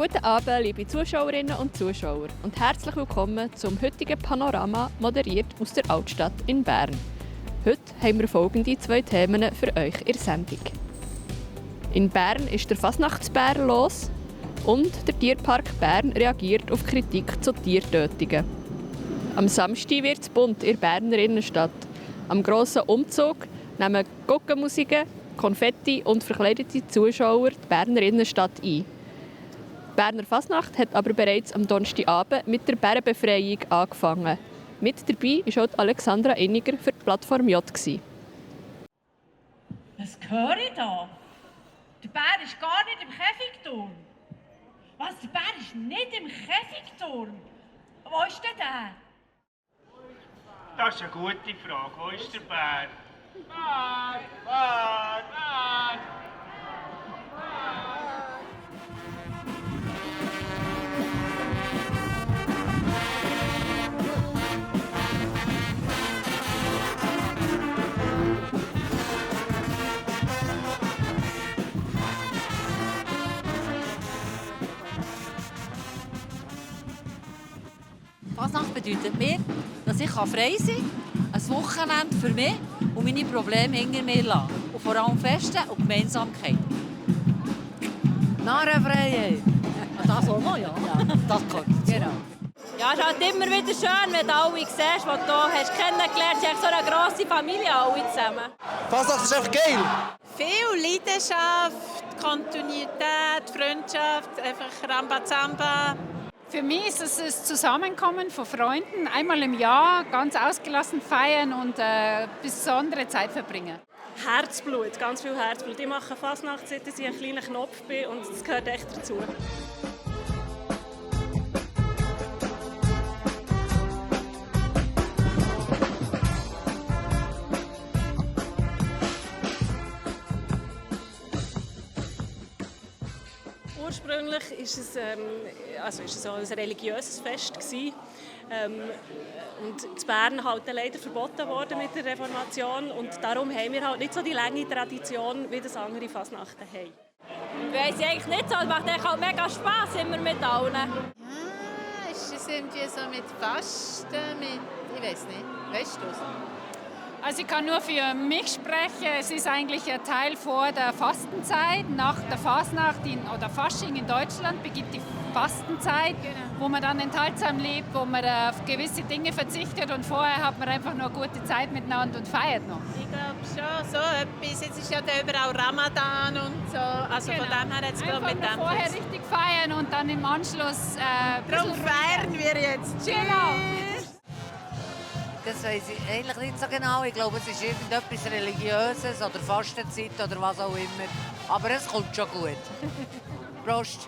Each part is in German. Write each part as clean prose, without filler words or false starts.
Guten Abend, liebe Zuschauerinnen und Zuschauer, und herzlich willkommen zum heutigen Panorama, moderiert aus der Altstadt in Bern. Heute haben wir folgende 2 Themen für euch in der Sendung. In Bern ist der Fasnachtsbär los und der Tierpark Bern reagiert auf Kritik zu Tiertötungen. Am Samstag wird es bunt in der Berner Innenstadt. Am grossen Umzug nehmen Guggenmusiken, Konfetti und verkleidete Zuschauer die Berner Innenstadt ein. Die Berner Fasnacht hat aber bereits am Donnerstagabend mit der Bärenbefreiung angefangen. Mit dabei war auch Alexandra Inniger für die Plattform J. Was höre ich da? Der Bär ist gar nicht im Käfigturm. Was? Der Bär ist nicht im Käfigturm? Wo ist denn der? Das ist eine gute Frage. Wo ist der Bär? Bär! Bär! Bär! Fasnacht bedeutet mir, dass ich frei sein kann, ein Wochenende für mich und meine Probleme hinter mir lassen. Und vor allem Feste und Gemeinsamkeit. Narrenfreiheit. Das auch noch, ja. Das kommt. Genau. Ja, es ist halt immer wieder schön, wenn du alle siehst, die du hier hast kennengelernt hast. Es ist so eine grosse Familie, alle zusammen. Fasnacht ist einfach geil. Viel Leidenschaft, Kontinuität, Freundschaft, einfach Rambazamba. Für mich ist es das Zusammenkommen von Freunden, einmal im Jahr ganz ausgelassen feiern und besondere Zeit verbringen. Herzblut, ganz viel Herzblut. Ich mache Fasnacht, seit ich ein kleiner Knopf bin und das gehört echt dazu. Ursprünglich war es so ein religiöses Fest und in Bern halt leider verboten worden mit der Reformation und darum haben wir halt nicht so die lange Tradition, wie das andere Fasnachten haben. Ich weiss eigentlich nicht so, es macht halt mega Spass immer mit allen. Ja, ist es irgendwie so mit Fasten, ich weiß nicht, weißt du es? Also ich kann nur für mich sprechen. Es ist eigentlich ein Teil vor der Fastenzeit. Nach der Fasnacht oder Fasching in Deutschland beginnt die Fastenzeit, wo man dann enthaltsam lebt, wo man auf gewisse Dinge verzichtet und vorher hat man einfach nur gute Zeit miteinander und feiert noch. Ich glaube schon, so etwas. Jetzt ist ja da überall Ramadan und so. Also von dem her jetzt glaube ich mit dem vorher richtig feiern und dann im Anschluss... Darum feiern wir jetzt. Tschüss! Genau. Das weiss ich eigentlich nicht so genau. Ich glaube, es ist irgendetwas Religiöses oder Fastenzeit oder was auch immer. Aber es kommt schon gut. Prost!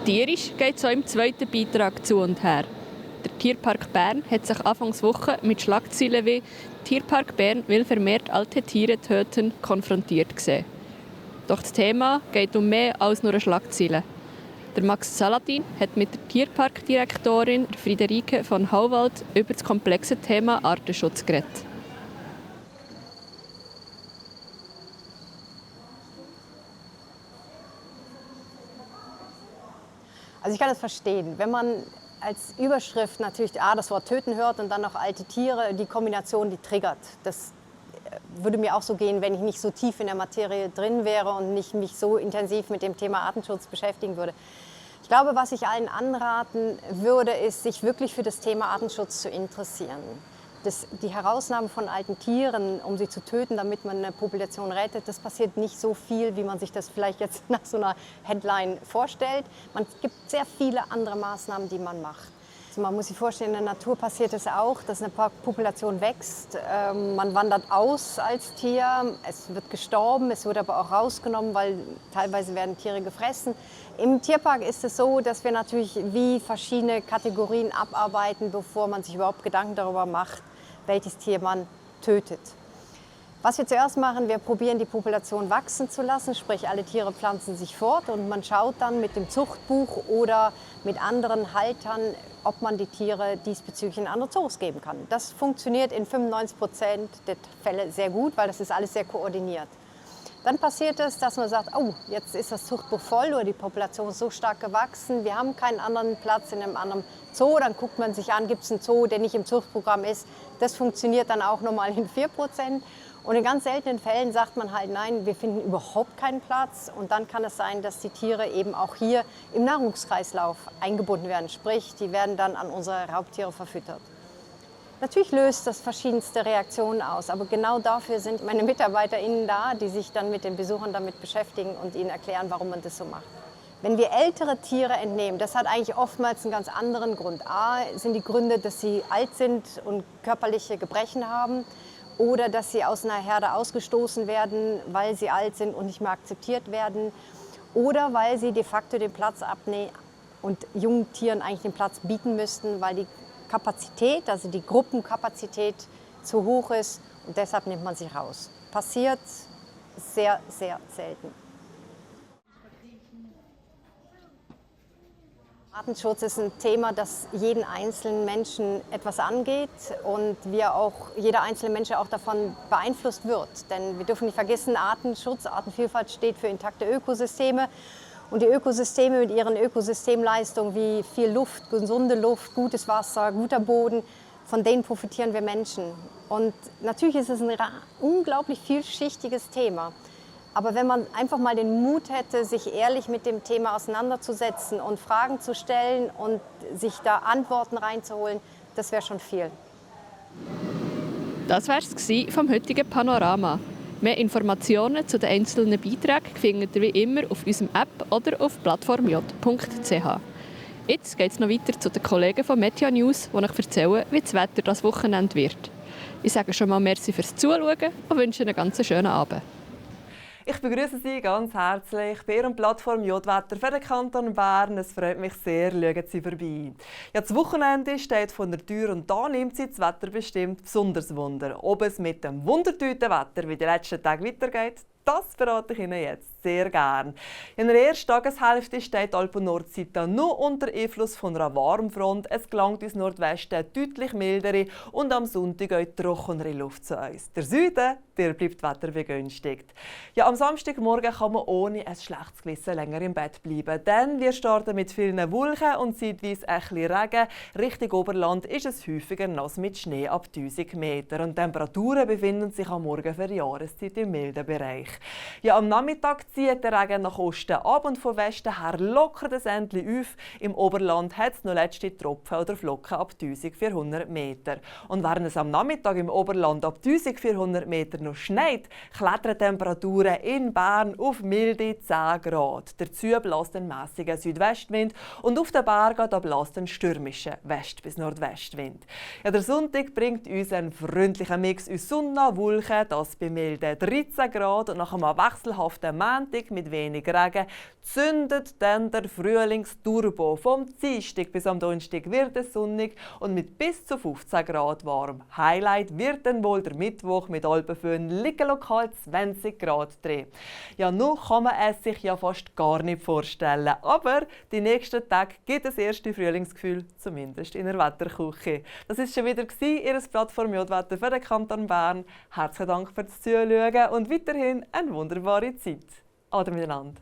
Tierisch geht es auch im zweiten Beitrag zu und her. Der Tierpark Bern hat sich Anfangswoche mit Schlagzeilen wie «Tierpark Bern will vermehrt alte Tiere töten» konfrontiert gesehen. Doch das Thema geht um mehr als nur eine Schlagzeile. Der Max Saladin hat mit der Tierparkdirektorin Friederike von Hauwald über das komplexe Thema Artenschutz geredet. Also ich kann das verstehen, wenn man als Überschrift natürlich das Wort töten hört und dann noch alte Tiere, die Kombination, die triggert. Das würde mir auch so gehen, wenn ich nicht so tief in der Materie drin wäre und nicht mich so intensiv mit dem Thema Artenschutz beschäftigen würde. Ich glaube, was ich allen anraten würde, ist, sich wirklich für das Thema Artenschutz zu interessieren. Die Herausnahme von alten Tieren, um sie zu töten, damit man eine Population rettet, das passiert nicht so viel, wie man sich das vielleicht jetzt nach so einer Headline vorstellt. Es gibt sehr viele andere Maßnahmen, die man macht. Also man muss sich vorstellen, in der Natur passiert es auch, dass eine Population wächst. Man wandert aus als Tier, es wird gestorben, es wird aber auch rausgenommen, weil teilweise werden Tiere gefressen. Im Tierpark ist es so, dass wir natürlich wie verschiedene Kategorien abarbeiten, bevor man sich überhaupt Gedanken darüber macht, welches Tier man tötet. Was wir zuerst machen, wir probieren die Population wachsen zu lassen, sprich alle Tiere pflanzen sich fort und man schaut dann mit dem Zuchtbuch oder mit anderen Haltern, ob man die Tiere diesbezüglich in andere Zoos geben kann. Das funktioniert in 95% der Fälle sehr gut, weil das ist alles sehr koordiniert. Dann passiert es, dass man sagt, oh, jetzt ist das Zuchtbuch voll oder die Population ist so stark gewachsen, wir haben keinen anderen Platz in einem anderen Zoo. Dann guckt man sich an, gibt es einen Zoo, der nicht im Zuchtprogramm ist. Das funktioniert dann auch nochmal in 4%. Und in ganz seltenen Fällen sagt man halt, nein, wir finden überhaupt keinen Platz. Und dann kann es sein, dass die Tiere eben auch hier im Nahrungskreislauf eingebunden werden. Sprich, die werden dann an unsere Raubtiere verfüttert. Natürlich löst das verschiedenste Reaktionen aus, aber genau dafür sind meine MitarbeiterInnen da, die sich dann mit den Besuchern damit beschäftigen und ihnen erklären, warum man das so macht. Wenn wir ältere Tiere entnehmen, das hat eigentlich oftmals einen ganz anderen Grund. A sind die Gründe, dass sie alt sind und körperliche Gebrechen haben oder dass sie aus einer Herde ausgestoßen werden, weil sie alt sind und nicht mehr akzeptiert werden oder weil sie de facto den Platz abnehmen und jungen Tieren eigentlich den Platz bieten müssten, weil die Kapazität, also die Gruppenkapazität zu hoch ist und deshalb nimmt man sie raus. Passiert sehr, sehr selten. Artenschutz ist ein Thema, das jeden einzelnen Menschen etwas angeht und jeder einzelne Mensch auch davon beeinflusst wird. Denn wir dürfen nicht vergessen, Artenschutz, Artenvielfalt steht für intakte Ökosysteme. Und die Ökosysteme mit ihren Ökosystemleistungen wie viel Luft, gesunde Luft, gutes Wasser, guter Boden, von denen profitieren wir Menschen. Und natürlich ist es ein unglaublich vielschichtiges Thema. Aber wenn man einfach mal den Mut hätte, sich ehrlich mit dem Thema auseinanderzusetzen und Fragen zu stellen und sich da Antworten reinzuholen, das wäre schon viel. Das war es vom heutigen Panorama. Mehr Informationen zu den einzelnen Beiträgen findet ihr wie immer auf unserer App oder auf plattformj.ch. Jetzt geht es noch weiter zu den Kollegen von Meteor News, die euch erzählen, wie das Wetter das Wochenende wird. Ich sage schon mal merci fürs Zuschauen und wünsche einen ganz schönen Abend. Ich begrüße Sie ganz herzlich bei Ihrem Plattform J-Wetter für den Kanton Bern. Es freut mich sehr, schauen Sie vorbei. Ja, das Wochenende steht vor der Tür und da nimmt Sie das Wetter bestimmt besonders Wunder. Ob es mit dem Wundertütenwetter wie die letzten Tage weitergeht, das verrate ich Ihnen jetzt sehr gern. In der ersten Tageshälfte steht die Alpen Nordseite nur unter Einfluss von einer Warmfront. Es gelangt ins Nordwesten deutlich mildere und am Sonntag auch trockenere Luft zu uns. Der Süden, der bleibt wetterbegünstigt. Ja, am Samstagmorgen kann man ohne ein schlechtes Gewissen länger im Bett bleiben, denn wir starten mit vielen Wolken und zeitweise ein bisschen Regen. Richtung Oberland ist es häufiger nass mit Schnee ab 1000 Meter und die Temperaturen befinden sich am Morgen für die Jahreszeit im milden Bereich. Ja, am Nachmittag zieht der Regen nach Osten ab und von Westen her lockert es endlich auf. Im Oberland hat es noch letzte Tropfen oder Flocken ab 1400 Meter. Und während es am Nachmittag im Oberland ab 1400 Meter noch schneit, klettern Temperaturen in Bern auf milde 10 Grad. Dazu bläst ein mäßiger Südwestwind und auf den Bergen bläst ein stürmischer West- bis Nordwestwind. Ja, der Sonntag bringt uns einen freundlichen Mix aus Sonne, Wolken, das bei milden 13 Grad und nach einem wechselhaften Montag mit wenig Regen zündet dann der Frühlingsturbo. Vom Dienstag bis am Donnerstag wird es sonnig und mit bis zu 15 Grad warm. Highlight wird dann wohl der Mittwoch mit Alpenföhn liegen lokal 20 Grad drin. Ja, nun kann man es sich ja fast gar nicht vorstellen. Aber die nächsten Tage gibt es erste Frühlingsgefühl, zumindest in der Wetterküche. Das war schon wieder Ihr Plattform J-Wetter für den Kanton Bern. Herzlichen Dank fürs Zuschauen und weiterhin eine wunderbare Zeit. Ade miteinander.